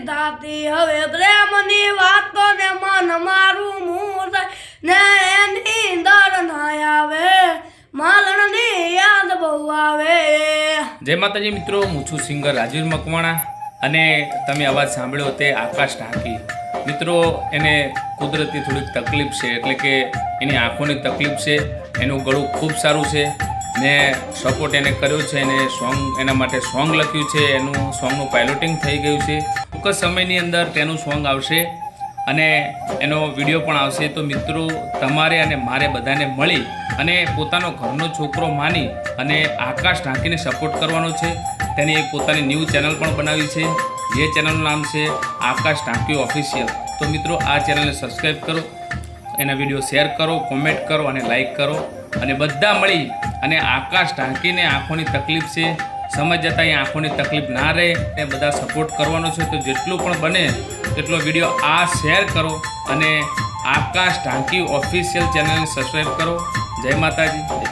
થાતી હવે પ્રેમની વાતો ને મન મારું મૂળ ને એની અંદર ના આવે માલણની યાદ બહુ આવે। જય માતાજી મિત્રો, હું છું સિંગર રાજવીર મકવાણા અને તમે અવાજ સાંભળ્યો તે આકાશ ઢાંકી। મિત્રો એને કુદરતી થોડીક તકલીફ છે, એટલે કે એની આંખોની તકલીફ છે, એનું ગળું ખૂબ સારું છે ને સપોર્ટ એને કર્યો છે, એને એના માટે સોંગ લખ્યું છે, એનું સોંગનું પાયલોટિંગ થઈ ગયું છે। ટૂંક સમયની અંદર તેનું સોંગ આવશે અને એનો વિડીયો પણ આવશે। તો મિત્રો તમારે અને મારે બધાને મળી અને પોતાનો ઘરનો છોકરો માની અને આકાશ ઢાંકીને સપોર્ટ કરવાનો છે। તેની એક પોતાની ન્યૂ ચેનલ પણ બનાવી છે, જે ચેનલનું નામ છે આકાશ ઢાંકી ઓફિશિયલ। તો મિત્રો આ ચેનલને સબસ્ક્રાઈબ કરો, એના વિડીયો શેર કરો, કોમેન્ટ કરો અને લાઈક કરો અને બધા મળી અને આકાશ ઢાંકીને આંખોની તકલીફ છે સમજ જતાં એ આંખોની તકલીફ ના રહે એ બધા સપોર્ટ કરવાનો છે। તો જેટલું પણ બને એટલો વિડીયો આ શેર કરો અને આકાશ ઢાંકી ઓફિશિયલ ચેનલને સબસ્ક્રાઈબ કરો। જય માતાજી।